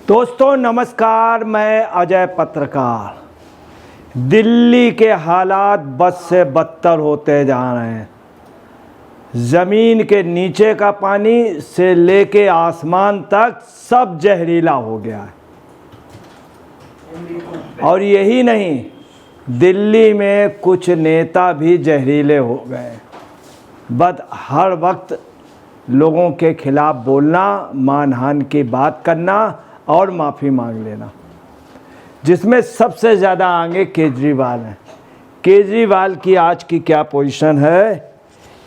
दोस्तों नमस्कार, मैं अजय पत्रकार। दिल्ली के हालात बद से बदतर होते जा रहे हैं। ज़मीन के नीचे का पानी से लेके आसमान तक सब जहरीला हो गया है। और यही नहीं, दिल्ली में कुछ नेता भी जहरीले हो गए। बस हर वक्त लोगों के खिलाफ बोलना, मानहानि की बात करना और माफ़ी मांग लेना, जिसमें सबसे ज़्यादा आगे केजरीवाल हैं। केजरीवाल की आज की क्या पोजीशन है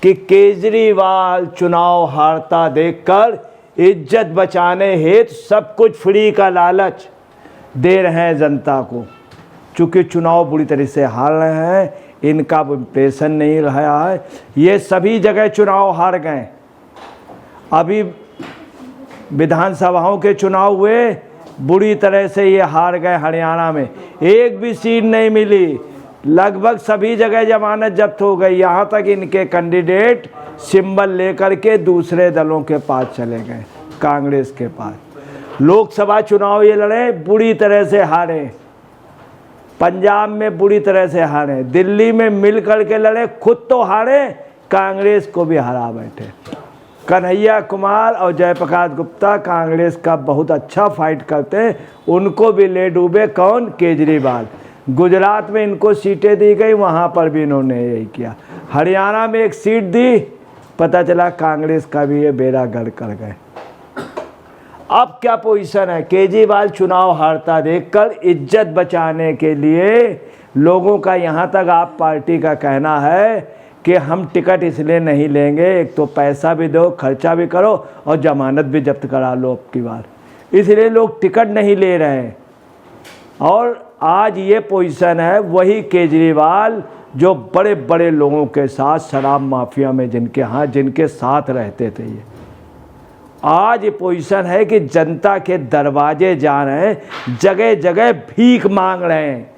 कि केजरीवाल चुनाव हारता देखकर इज्जत बचाने हेतु सब कुछ फ्री का लालच दे रहे हैं जनता को। चूँकि चुनाव बुरी तरह से हार रहे हैं, इनका इम्प्रेशन नहीं रहा है। ये सभी जगह चुनाव हार गए। अभी विधानसभाओं के चुनाव हुए, बुरी तरह से ये हार गए। हरियाणा में एक भी सीट नहीं मिली, लगभग सभी जगह जमानत जब्त हो गई। यहाँ तक इनके कैंडिडेट सिंबल लेकर के दूसरे दलों के पास चले गए, कांग्रेस के पास। लोकसभा चुनाव ये लड़े, बुरी तरह से हारे। पंजाब में बुरी तरह से हारे, दिल्ली में मिल करके लड़े, खुद तो हारे, कांग्रेस को भी हरा बैठे। कन्हैया कुमार और जयप्रकाश गुप्ता कांग्रेस का बहुत अच्छा फाइट करते हैं, उनको भी ले डूबे। कौन? केजरीवाल। गुजरात में इनको सीटें दी गई, वहाँ पर भी इन्होंने यही किया। हरियाणा में एक सीट दी, पता चला कांग्रेस का भी ये बेड़ा गर्क कर गए। अब क्या पोजीशन है? केजरीवाल चुनाव हारता देखकर इज्जत बचाने के लिए लोगों का, यहाँ तक आप पार्टी का कहना है कि हम टिकट इसलिए नहीं लेंगे, एक तो पैसा भी दो, खर्चा भी करो और जमानत भी जब्त करा लो अब की बार, इसलिए लोग टिकट नहीं ले रहे हैं। और आज ये पोजीशन है वही केजरीवाल जो बड़े बड़े लोगों के साथ, शराब माफिया में जिनके साथ रहते थे। ये आज ये पोजीशन है कि जनता के दरवाजे जा रहे हैं, जगह जगह भीख मांग रहे हैं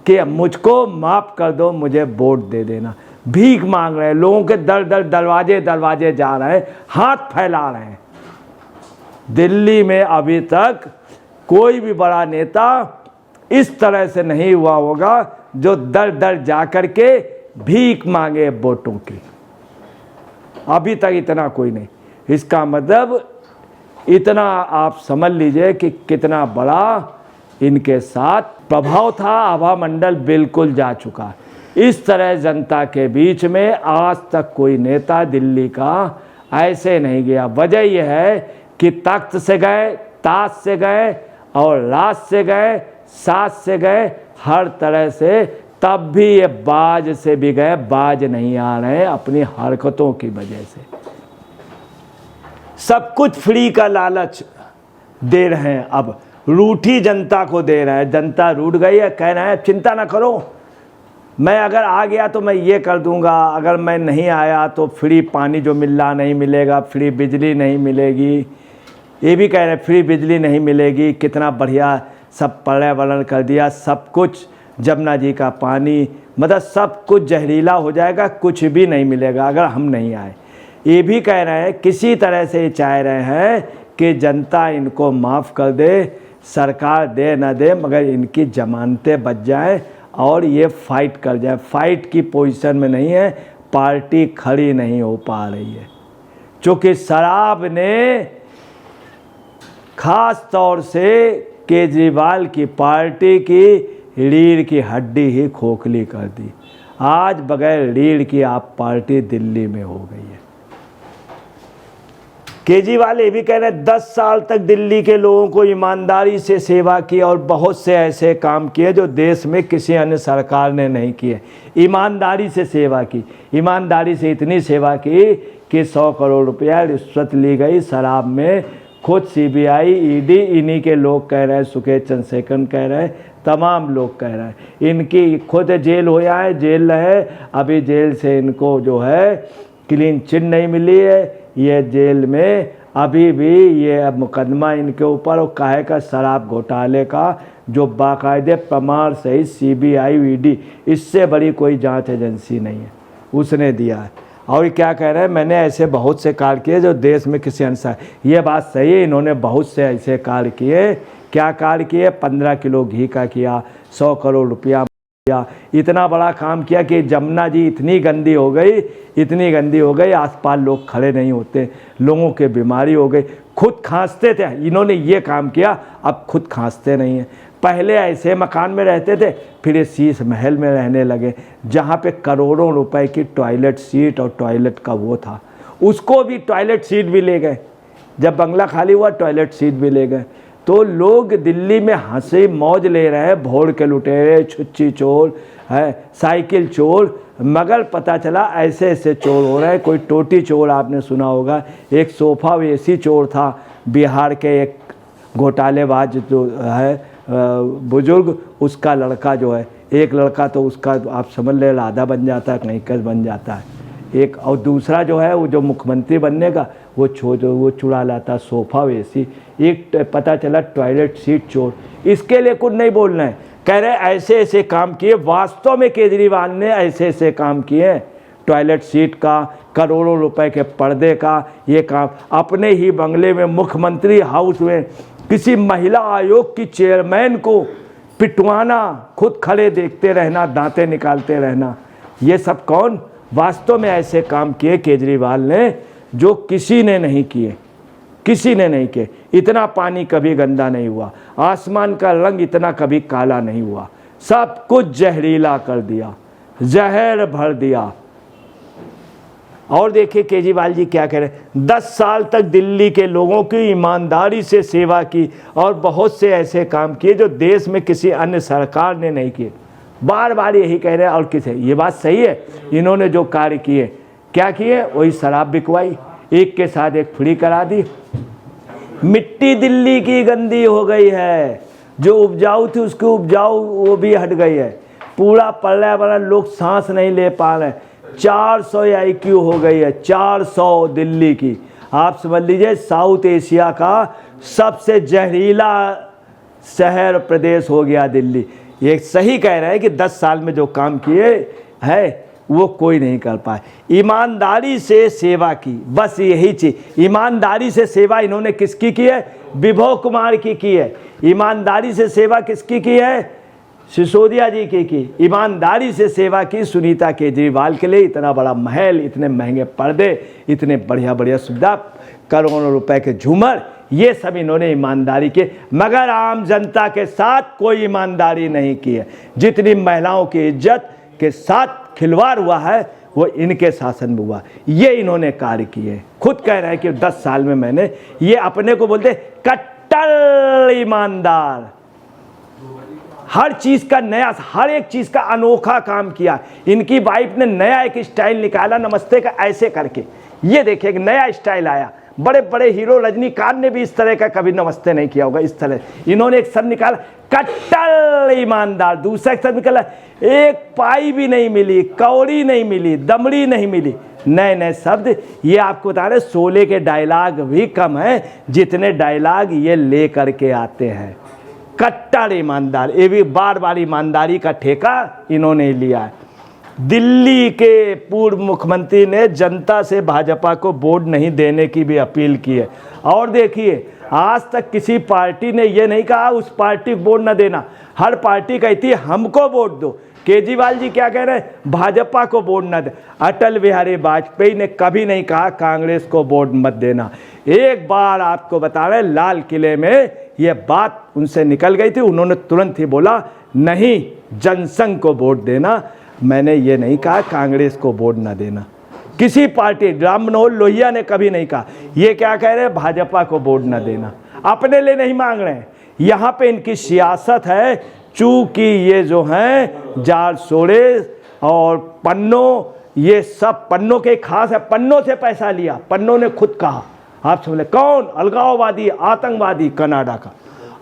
कि मुझको माफ़ कर दो, मुझे वोट दे देना। भीख मांग रहे हैं, लोगों के दरवाजे जा रहे हैं, हाथ फैला रहे हैं। दिल्ली में अभी तक कोई भी बड़ा नेता इस तरह से नहीं हुआ होगा जो दर जा कर के भीख मांगे वोटों की। अभी तक इतना कोई नहीं। इसका मतलब इतना आप समझ लीजिए कि कितना बड़ा इनके साथ प्रभाव था। आभा मंडल बिल्कुल जा चुका है। इस तरह जनता के बीच में आज तक कोई नेता दिल्ली का ऐसे नहीं गया। वजह यह है कि तख्त से गए, ताश से गए और राज से गए, सास से गए, हर तरह से, तब भी ये बाज से भी गए, बाज नहीं आ रहे हैं अपनी हरकतों की वजह से। सब कुछ फ्री का लालच दे रहे हैं। अब रूठी जनता को दे रहे हैं। जनता रूठ गई है, कह रहे हैं चिंता ना करो, मैं अगर आ गया तो मैं ये कर दूंगा, अगर मैं नहीं आया तो फ्री पानी जो मिल रहा नहीं मिलेगा, फ्री बिजली नहीं मिलेगी। ये भी कह रहे हैं फ्री बिजली नहीं मिलेगी। कितना बढ़िया सब पर्यावरण कर दिया, सब कुछ जमुना जी का पानी, मतलब सब कुछ जहरीला हो जाएगा, कुछ भी नहीं मिलेगा अगर हम नहीं आए। ये भी कह रहे हैं, किसी तरह से चाह रहे हैं कि जनता इनको माफ़ कर दे, सरकार दे न दे, मगर इनकी जमानतें बच जाएं और ये फाइट कर जाए। फाइट की पोजीशन में नहीं है, पार्टी खड़ी नहीं हो पा रही है। क्योंकि शराब ने खास तौर से केजरीवाल की पार्टी की रीढ़ की हड्डी ही खोखली कर दी। आज बगैर रीढ़ की आप पार्टी दिल्ली में हो गई है। केजरीवाल ये भी कह रहे हैं 10 साल तक दिल्ली के लोगों को ईमानदारी से सेवा की और बहुत से ऐसे काम किए जो देश में किसी अन्य सरकार ने नहीं किए। ईमानदारी से सेवा की, ईमानदारी से इतनी सेवा की कि 100 करोड़ रुपया रिश्वत ली गई शराब में। खुद CBI, ED इन्हीं के लोग कह रहे हैं, सुकेश चंद्रशेखर कह रहे हैं, तमाम लोग कह रहे हैं। इनकी खुद जेल हो जाए, जेल रहे, अभी जेल से इनको जो है क्लीन चिट नहीं मिली है। ये जेल में अभी भी ये मुकदमा इनके ऊपर, और काहे का शराब घोटाले का, जो बाकायदे प्रमाण सहित CBI, ED, इससे बड़ी कोई जांच एजेंसी नहीं है, उसने दिया है। और क्या कह रहे हैं, मैंने ऐसे बहुत से कार्य किए जो देश में किसी अनुसार, ये बात सही है, इन्होंने बहुत से ऐसे कार्य किए क्या कार्य किए? 15 किलो घी का किया, 100 करोड़ रुपया किया। इतना बड़ा काम किया कि जमुना जी इतनी गंदी हो गई, आसपास लोग खड़े नहीं होते, लोगों के बीमारी हो गई। खुद खांसते थे, इन्होंने ये काम किया, अब खुद खांसते नहीं हैं। पहले ऐसे मकान में रहते थे, फिर ये शीश महल में रहने लगे, जहाँ पे करोड़ों रुपए की टॉयलेट सीट और टॉयलेट का वो था, उसको भी टॉयलेट सीट भी ले गए। जब बंगला खाली हुआ टॉयलेट सीट भी ले गए। तो लोग दिल्ली में हंसी मौज ले रहे हैं, भोर के लुटेरे, छुच्ची चोर है, साइकिल चोर, मगर पता चला ऐसे ऐसे चोर हो रहे हैं। कोई टोटी चोर आपने सुना होगा, एक सोफा एसी चोर था बिहार के, एक घोटालेबाज जो है बुजुर्ग, उसका लड़का जो है, एक लड़का तो उसका आप समझ ले राधा बन जाता है, कहीं कस बन जाता है एक, और दूसरा जो है वो जो मुख्यमंत्री बनने का वो वो चुरा लाता सोफा एसी, एक पता चला टॉयलेट सीट चोर। इसके लिए कुछ नहीं बोलना है, कह रहे ऐसे ऐसे काम किए। वास्तव में केजरीवाल ने ऐसे ऐसे काम किए, टॉयलेट सीट का, करोड़ों रुपए के पर्दे का ये काम। अपने ही बंगले में मुख्यमंत्री हाउस में किसी महिला आयोग की चेयरमैन को पिटवाना, खुद खड़े देखते रहना, दांतें निकालते रहना, ये सब कौन? वास्तव में ऐसे काम किए केजरीवाल ने जो किसी ने नहीं किए, किसी ने नहीं किए। इतना पानी कभी गंदा नहीं हुआ, आसमान का रंग इतना कभी काला नहीं हुआ, सब कुछ जहरीला कर दिया, जहर भर दिया। और देखिए केजरीवाल जी क्या कह रहे हैं, 10 साल तक दिल्ली के लोगों की ईमानदारी से सेवा की और बहुत से ऐसे काम किए जो देश में किसी अन्य सरकार ने नहीं किए। बार बार यही कह रहे हैं। और किसे ये बात सही है, इन्होंने जो कार्य किए, क्या किए? वही शराब बिकवाई, एक के साथ एक फ्री करा दी। मिट्टी दिल्ली की गंदी हो गई है, जो उपजाऊ थी उसकी उपजाऊ वो भी हट गई है, पूरा पर्यावरण, लोग सांस नहीं ले पा रहे। 400 IQ हो गई है, 400 दिल्ली की। आप समझ लीजिए साउथ एशिया का सबसे जहरीला शहर प्रदेश हो गया दिल्ली। ये सही कह रहे हैं कि 10 साल में जो काम किए है वो कोई नहीं कर पाए। ईमानदारी से सेवा की, बस यही चीज। ईमानदारी से सेवा इन्होंने किसकी की है? विभव कुमार की है। ईमानदारी से सेवा किसकी की है? सिसोदिया जी की। ईमानदारी से सेवा की सुनीता केजरीवाल के लिए। इतना बड़ा महल, इतने महंगे पर्दे, इतने बढ़िया बढ़िया सुविधा, करोड़ों रुपए के झूमर, ये सब इन्होंने ईमानदारी के। मगर आम जनता के साथ कोई ईमानदारी नहीं की है। जितनी महिलाओं की इज्जत के साथ खिलवाड़ हुआ है वो इनके शासन में हुआ। ये इन्होंने कार्य किए। खुद कह रहे हैं कि 10 साल में मैंने, ये अपने को बोलते कट्टर ईमानदार, हर चीज का नया, हर एक चीज का अनोखा काम किया। इनकी वाइफ ने नया एक स्टाइल निकाला नमस्ते का, ऐसे करके। ये देखिए एक नया स्टाइल आया। बड़े बड़े हीरो रजनीकांत ने भी इस तरह का कभी नमस्ते नहीं किया होगा। इस तरह इन्होंने एक शब्द निकाला, कट्टर ईमानदार। दूसरा एक शब्द निकाला, एक पाई भी नहीं मिली, कौड़ी नहीं मिली, दमड़ी नहीं मिली। नए नए शब्द ये आपको बता रहे। शोले के डायलॉग भी कम है जितने डायलॉग ये ले करके आते हैं। कट्टर ईमानदार, ये भी बार बार ईमानदारी का ठेका इन्होंने लिया है। दिल्ली के पूर्व मुख्यमंत्री ने जनता से भाजपा को वोट नहीं देने की भी अपील की है। और देखिए आज तक किसी पार्टी ने ये नहीं कहा उस पार्टी को वोट न देना, हर पार्टी कहती है हमको वोट दो। केजरीवाल जी क्या कह रहे हैं? भाजपा को वोट न दे। अटल बिहारी वाजपेयी ने कभी नहीं कहा कांग्रेस को वोट मत देना। एक बार आपको बता रहे, लाल किले में ये बात उनसे निकल गई थी, उन्होंने तुरंत ही बोला नहीं जनसंघ को वोट देना, मैंने ये नहीं कहा कांग्रेस को वोट न देना। किसी पार्टी, राम मनोहर लोहिया ने कभी नहीं कहा। ये क्या कह रहे हैं? भाजपा को वोट न देना। अपने लिए नहीं मांग रहे हैं। यहाँ पे इनकी सियासत है, चूंकि ये जो हैं जार सोड़े और पन्नों, ये सब पन्नों के खास है। पन्नों से पैसा लिया, पन्नों ने खुद कहा। आप समझ, कौन? अलगाववादी, आतंकवादी कनाडा का।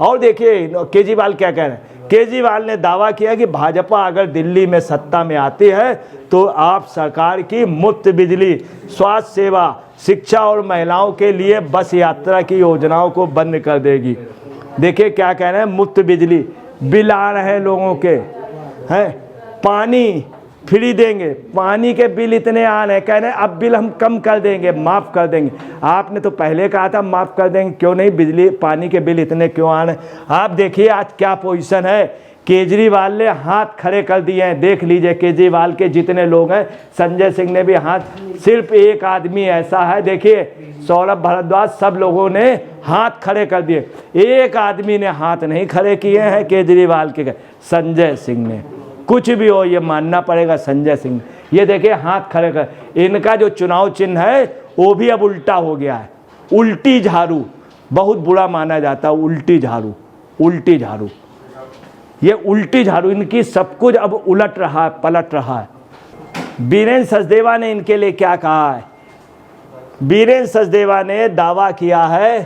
और देखिए केजरीवाल क्या कह रहे हैं? केजरीवाल ने दावा किया कि भाजपा अगर दिल्ली में सत्ता में आती है तो आप सरकार की मुफ्त बिजली, स्वास्थ्य सेवा, शिक्षा और महिलाओं के लिए बस यात्रा की योजनाओं को बंद कर देगी। देखिए क्या कह रहे हैं? मुफ्त बिजली, बिल आ रहे हैं लोगों के, हैं पानी, फ्री देंगे, पानी के बिल इतने आ रहे हैं, कह रहे हैं अब बिल हम कम कर देंगे, माफ़ कर देंगे। आपने तो पहले कहा था माफ़ कर देंगे, क्यों नहीं? बिजली पानी के बिल इतने क्यों आ रहे हैं? आप देखिए आज क्या पोजीशन है, केजरीवाल ने हाथ खड़े कर दिए हैं। देख लीजिए केजरीवाल के जितने लोग हैं, संजय सिंह ने भी हाथ, सिर्फ एक आदमी ऐसा है, देखिए सौरभ भारद्वाज, सब लोगों ने हाथ खड़े कर दिए, एक आदमी ने हाथ नहीं खड़े किए हैं केजरीवाल के, संजय सिंह ने। कुछ भी हो ये मानना पड़ेगा संजय सिंह, ये देखिए हाथ खड़े कर। इनका जो चुनाव चिन्ह है वो भी अब उल्टा हो गया है, उल्टी झाड़ू, बहुत बुरा माना जाता है उल्टी झाड़ू, उल्टी झाड़ू, ये उल्टी झाड़ू, इनकी सब कुछ अब उलट रहा है, पलट रहा है। बीरेंद्र सचदेवा ने इनके लिए क्या कहा है? बीरेंद्र सचदेवा ने दावा किया है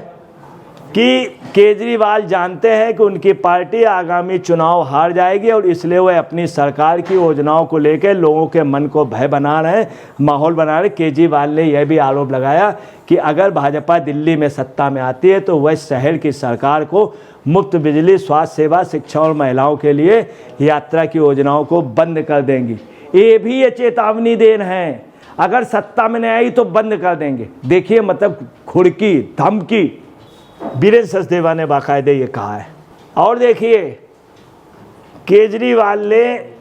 कि केजरीवाल जानते हैं कि उनकी पार्टी आगामी चुनाव हार जाएगी और इसलिए वह अपनी सरकार की योजनाओं को लेकर लोगों के मन को भय बना रहे हैं, माहौल बना रहे। केजरीवाल ने यह भी आरोप लगाया कि अगर भाजपा दिल्ली में सत्ता में आती है तो वह शहर की सरकार को मुफ्त बिजली, स्वास्थ्य सेवा, शिक्षा और महिलाओं के लिए यात्रा की योजनाओं को बंद कर देंगी। ये भी ये चेतावनी दे रहे हैं, अगर सत्ता में नहीं आई तो बंद कर देंगे। देखिए मतलब खुड़की, धमकी, बीरेंद्र सचदेवा ने बाकायदे ये कहा है। और देखिए केजरीवाल ने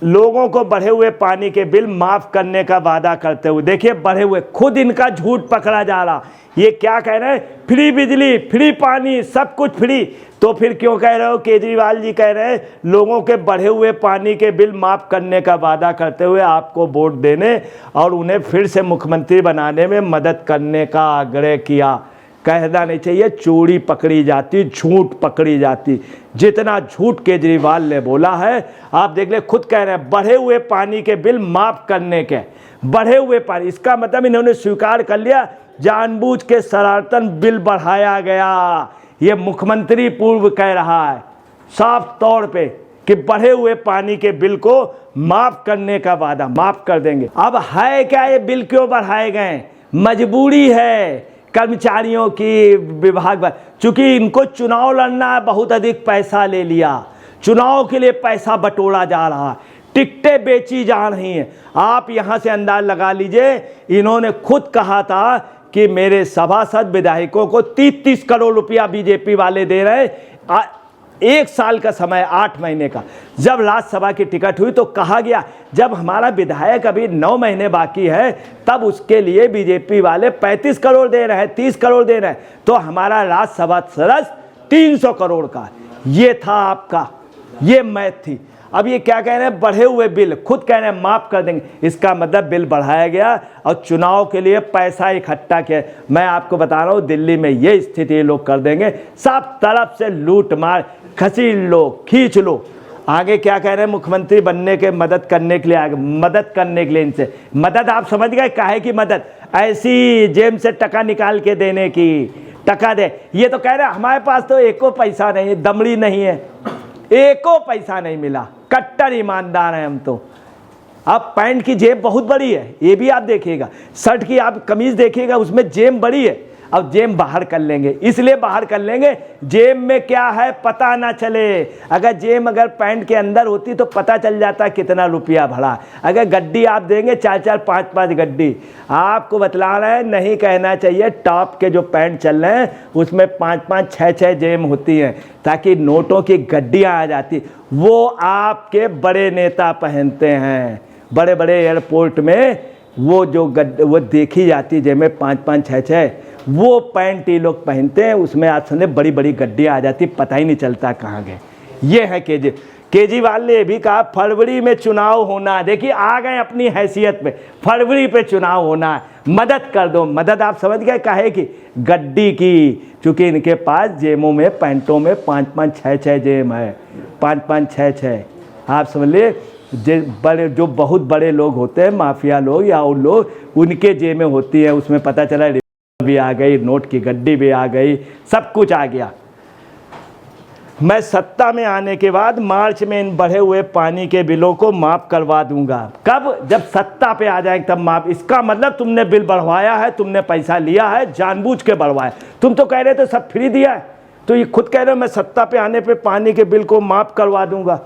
लोगों को बढ़े हुए पानी के बिल माफ़ करने का वादा करते हुए, देखिए बढ़े हुए, खुद इनका झूठ पकड़ा जा रहा। ये क्या कह रहे हैं? फ्री बिजली, फ्री पानी, सब कुछ फ्री। तो फिर क्यों कह रहे हो? केजरीवाल जी कह रहे हैं लोगों के बढ़े हुए पानी के बिल माफ़ करने का वादा करते हुए आपको वोट देने और उन्हें फिर से मुख्यमंत्री बनाने में मदद करने का आग्रह किया। कहना नहीं चाहिए, चोरी पकड़ी जाती, झूठ पकड़ी जाती। जितना झूठ केजरीवाल ने बोला है आप देख ले, खुद कह रहे हैं बढ़े हुए पानी के बिल माफ़ करने के, बढ़े हुए पानी, इसका मतलब इन्होंने स्वीकार कर लिया जानबूझ के शरारतन बिल बढ़ाया गया। ये मुख्यमंत्री पूर्व कह रहा है साफ तौर पे कि बढ़े हुए पानी के बिल को माफ़ करने का वादा, माफ़ कर देंगे। अब है क्या ये बिल क्यों बढ़ाए गए? मजबूरी है कर्मचारियों की, विभाग, चूंकि इनको चुनाव लड़ना है, बहुत अधिक पैसा ले लिया, चुनाव के लिए पैसा बटोरा जा रहा है, टिकटें बेची जा रही हैं। आप यहां से अंदाज लगा लीजिए, इन्होंने खुद कहा था कि मेरे सभासद विधायकों को 30-30 करोड़ रुपया बीजेपी वाले दे रहे हैं, 1 साल का समय, 8 महीने का। जब राज्यसभा की टिकट हुई तो कहा गया जब हमारा विधायक अभी 9 महीने बाकी है तब उसके लिए बीजेपी वाले 35 करोड़ दे रहे हैं, 30 करोड़ दे रहे हैं, तो हमारा राज्यसभा सदस्य 300 करोड़ का। ये था आपका, ये मैथ थी। अब ये क्या कह रहे हैं? बढ़े हुए बिल, खुद कह रहे हैं माफ़ कर देंगे, इसका मतलब बिल बढ़ाया गया और चुनाव के लिए पैसा इकट्ठा किया। मैं आपको बता रहा हूँ दिल्ली में ये स्थिति ये लोग कर देंगे, सब तरफ से लूट मार, खसीट लो, खींच लो। आगे क्या कह रहे हैं? मुख्यमंत्री बनने के मदद करने के लिए, आगे मदद करने के लिए, इनसे मदद, आप समझ गए काहे की मदद? ऐसी जेब से टका निकाल के देने की, टका दे। ये तो कह रहे हैं हमारे पास तो एको पैसा नहीं, दमड़ी नहीं है, एको पैसा नहीं मिला, कट्टर ईमानदार हैं हम तो। अब पैंट की जेब बहुत बड़ी है, ये भी आप देखिएगा, शर्ट की आप कमीज देखिएगा उसमें जेब बड़ी है। अब जेब बाहर कर लेंगे, इसलिए बाहर कर लेंगे जेब में क्या है पता ना चले। अगर जेब अगर पैंट के अंदर होती तो पता चल जाता कितना रुपया भरा। अगर गड्डी आप देंगे 4-4, 5-5 गड्डी, आपको बतला रहे हैं, नहीं कहना चाहिए। टॉप के जो पैंट चल रहे हैं उसमें 5-5, 6-6 जेब होती हैं ताकि नोटों की गड्डियाँ आ जाती। वो आपके बड़े नेता पहनते हैं, बड़े बड़े एयरपोर्ट में वो जो वो देखी जाती जेब में 5-5, 6-6, वो पैंट ये लोग पहनते हैं, उसमें आज सुने बड़ी बड़ी गड्डियाँ आ जाती, पता ही नहीं चलता कहाँ गए। ये है केजरीवाल ने भी कहा फरवरी में चुनाव होना है। देखिए आ गए अपनी हैसियत पे, फरवरी पे चुनाव होना है, मदद कर दो। मदद आप समझ गए काहे की? गड्डी की, क्योंकि इनके पास जेबों में, पैंटों में 5-5, 6-6 जेब है, 5-5, 6-6। आप समझ लिए बड़े जो बहुत बड़े लोग होते हैं, माफिया लोग या उन लोग, उनके जेब में होती है। उसमें पता चला भी आ गई, नोट की गड्डी भी आ गई, सब कुछ आ गया। मैं सत्ता में आने के बाद मार्च में इन बढ़े हुए पानी के बिलों को माफ़ करवा दूंगा। कब? जब सत्ता पे आ जाए तब माफ़। इसका मतलब तुमने बिल बढ़वाया है, तुमने पैसा लिया है, जानबूझ के बढ़वाया। तुम तो कह रहे थे सब फ्री दिया है, तो ये खुद कह रहे हो मैं सत्ता पे आने पे पानी के बिल को माफ़ करवा दूंगा।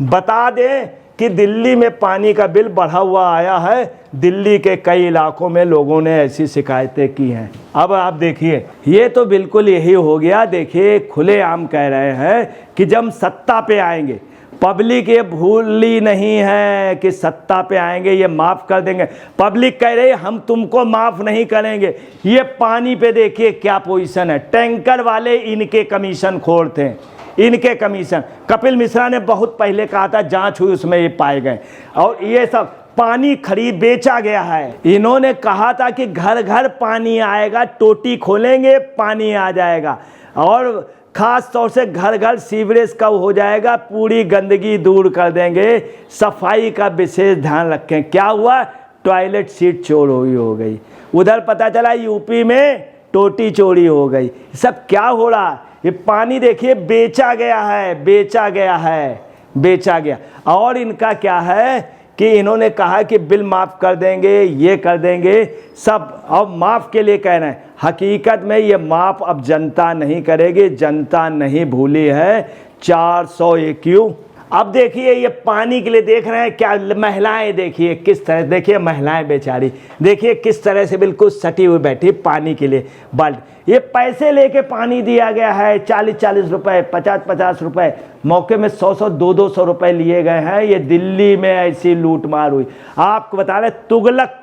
बता दें कि दिल्ली में पानी का बिल बढ़ा हुआ आया है। दिल्ली के कई इलाकों में लोगों ने ऐसी शिकायतें की हैं। अब आप देखिए, ये तो बिल्कुल यही हो गया। देखिए, खुलेआम कह रहे हैं कि जब सत्ता पे आएंगे, पब्लिक ये भूली नहीं है कि सत्ता पे आएंगे ये माफ़ कर देंगे। पब्लिक कह रही है हम तुमको माफ़ नहीं करेंगे। ये पानी पे देखिए क्या पोजीशन है। टैंकर वाले इनके कमीशन खोरते हैं, इनके कमीशन। कपिल मिश्रा ने बहुत पहले कहा था जांच हुई, उसमें ये पाए गए। और ये सब पानी खरीद बेचा गया है। इन्होंने कहा था कि घर घर पानी आएगा, टोटी खोलेंगे पानी आ जाएगा, और खास तौर से घर घर सीवरेज का हो जाएगा, पूरी गंदगी दूर कर देंगे, सफाई का विशेष ध्यान रखें। क्या हुआ? टॉयलेट सीट चोरी हो गई। उधर पता चला यूपी में टोटी चोरी हो गई। सब क्या हो रहा? ये पानी देखिए बेचा गया है, बेचा गया है, बेचा गया। और इनका क्या है कि इन्होंने कहा कि बिल माफ़ कर देंगे, ये कर देंगे सब, अब माफ़ के लिए कह रहे हैं। हकीकत में ये माफ़ अब जनता नहीं करेगी। जनता नहीं भूली है 401। अब देखिए ये पानी के लिए देख रहे हैं क्या महिलाएं, देखिए किस तरह, देखिए महिलाएं बेचारी, देखिए किस तरह से बिल्कुल सटी हुई बैठी पानी के लिए। बल्कि ये पैसे लेके पानी दिया गया है, 40-40 रुपए, 50-50 रुपए, मौके में 100-100, 200-200 रुपए लिए गए हैं। ये दिल्ली में ऐसी लूटमार हुई। आपको बता रहे तुगलक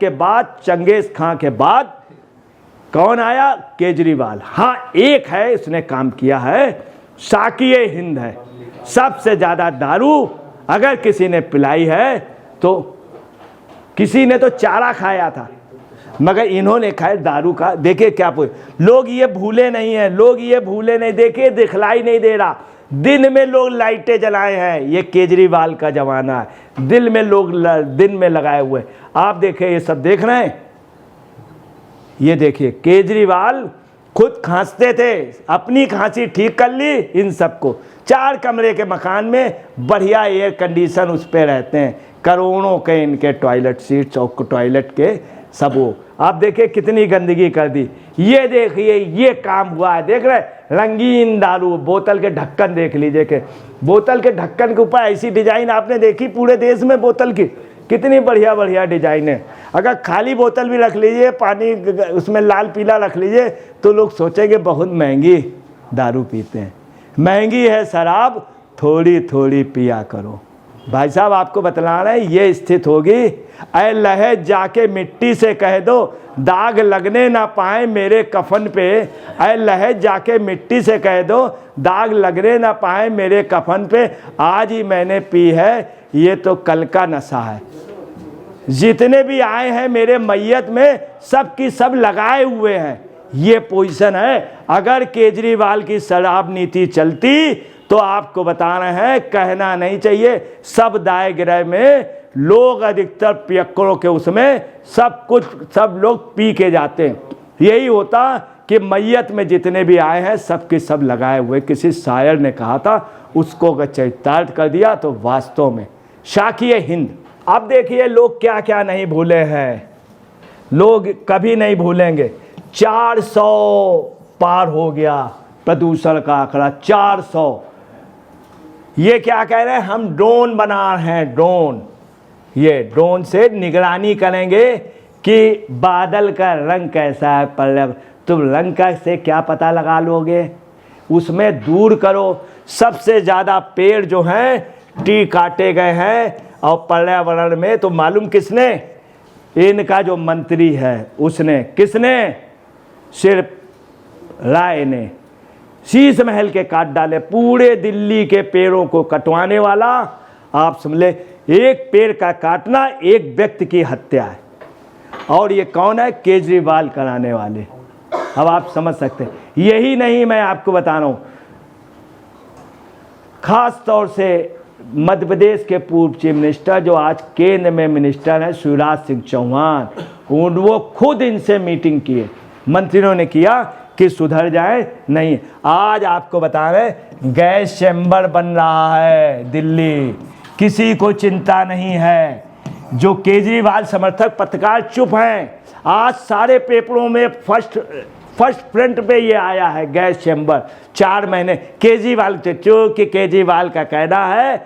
के बाद चंगेज खां के बाद कौन आया? केजरीवाल। हाँ, एक है इसने काम किया है, साकिए हिंद है। सबसे ज़्यादा दारू अगर किसी ने पिलाई है तो किसी ने तो चारा खाया था, मगर इन्होंने खाया दारू का। देखिए क्या लोग ये भूले नहीं हैं, लोग ये भूले नहीं। देखिए दिखलाई नहीं दे रहा, दिन में लोग लाइटें जलाए हैं। ये केजरीवाल का जमाना है, दिल में लोग दिन में लगाए हुए। आप देखिए ये सब देख रहे हैं। ये देखिए केजरीवाल खुद खांसते थे, अपनी खांसी ठीक कर ली। इन सबको 4 कमरे के मकान में बढ़िया एयर कंडीशन उस पे रहते हैं, करोड़ों के इनके टॉयलेट सीट्स और टॉयलेट के सब। वो आप देखिए कितनी गंदगी कर दी। ये देखिए ये काम हुआ है, देख रहे रंगीन दारू। बोतल के ढक्कन देख लीजिए कि बोतल के ढक्कन के ऊपर ऐसी डिजाइन आपने देखी पूरे देश में? बोतल की कितनी बढ़िया बढ़िया डिजाइन है। अगर खाली बोतल भी रख लीजिए, पानी उसमें लाल पीला रख लीजिए, तो लोग सोचेंगे बहुत महंगी दारू पीते हैं। महंगी है शराब, थोड़ी थोड़ी पिया करो। भाई साहब आपको बतला रहे हैं ये स्थिति होगी। ऐ लहे जाके मिट्टी से कह दो, दाग लगने ना पाए मेरे कफन पे। ऐ लहे जाके मिट्टी से कह दो, दाग लगने ना पाए मेरे कफन पे। आज ही मैंने पी है, ये तो कल का नशा है। जितने भी आए हैं मेरे मैयत में सब की सब लगाए हुए हैं। ये पोजीशन है। अगर केजरीवाल की शराब नीति चलती तो आपको बता रहे हैं, कहना नहीं चाहिए, सब दाए गिरह में लोग अधिकतर पियक्कड़ों के उसमें सब कुछ सब लोग पी के जाते हैं। यही होता कि मैयत में जितने भी आए हैं सब के सब लगाए हुए। किसी शायर ने कहा था, उसको अगर चरितार्थ कर दिया तो वास्तव में साकिए हिंद। अब देखिए लोग क्या क्या नहीं भूले हैं, लोग कभी नहीं भूलेंगे। 400 पार हो गया प्रदूषण का आंकड़ा, 400। ये क्या कह रहे हैं? हम ड्रोन बना रहे हैं, ड्रोन। ये ड्रोन से निगरानी करेंगे कि बादल का रंग कैसा है। पर तुम रंग का से क्या पता लगा लोगे? उसमें दूर करो। सबसे ज़्यादा पेड़ जो हैं ट्री काटे गए हैं और पर्यावरण में तो मालूम किसने? इनका जो मंत्री है उसने। किसने? सिर्फ राय ने। शीश महल के काट डाले, पूरे दिल्ली के पेड़ों को कटवाने वाला। आप समझ ले, एक पेड़ का काटना एक व्यक्ति की हत्या है। और ये कौन है? केजरीवाल कराने वाले। अब आप समझ सकते हैं। यही नहीं, मैं आपको बता रहा हूं, खास तौर से मध्य प्रदेश के पूर्व चीफ मिनिस्टर जो आज केंद्र में मिनिस्टर हैं, शिवराज सिंह चौहान, वो खुद इनसे मीटिंग किए, मंत्रियों ने किया कि सुधर जाए। नहीं, आज आपको बता रहे गैस चैम्बर बन रहा है दिल्ली, किसी को चिंता नहीं है। जो केजरीवाल समर्थक पत्रकार चुप हैं। आज सारे पेपरों में फर्स्ट फ्रंट पे ये आया है गैस चैम्बर। 4 महीने केजरीवाल, क्योंकि केजरीवाल का कहना है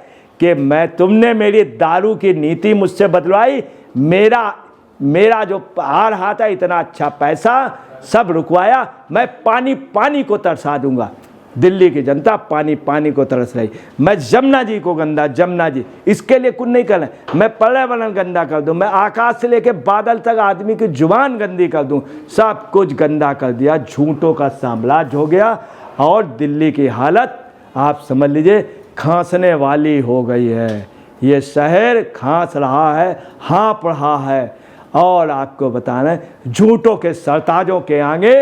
कि तुमने मेरी दारू की नीति मुझसे बदलवाई, मेरा जो आ रहा था इतना अच्छा पैसा सब रुकवाया, मैं पानी को तरसा दूंगा। दिल्ली की जनता पानी को तरस रही। मैं जमुना जी को गंदा, जमुना जी इसके लिए कुछ नहीं करना, मैं पर्यावरण गंदा कर दूं, मैं आकाश से लेके बादल तक आदमी की जुबान गंदी कर दूं, सब कुछ गंदा कर दिया। झूठों का साम्राज्य हो गया और दिल्ली की हालत आप समझ लीजिए खांसने वाली हो गई है। ये शहर खांस रहा है, हाँफ रहा है। और आपको बताना है झूठों के सरताजों के आगे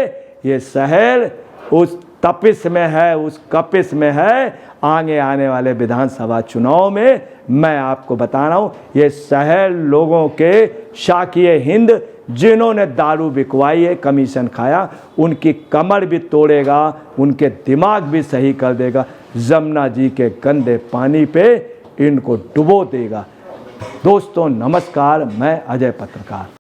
ये शहर उस तपिश में है, उस कपिश में है। आगे आने वाले विधानसभा चुनाव में मैं आपको बता रहा हूँ ये शहर लोगों के शाकिए हिंद जिन्होंने दारू बिकवाई है, कमीशन खाया, उनकी कमर भी तोड़ेगा, उनके दिमाग भी सही कर देगा। जमुना जी के गंदे पानी पे इनको डुबो देगा। दोस्तों नमस्कार, मैं अजय पत्रकार।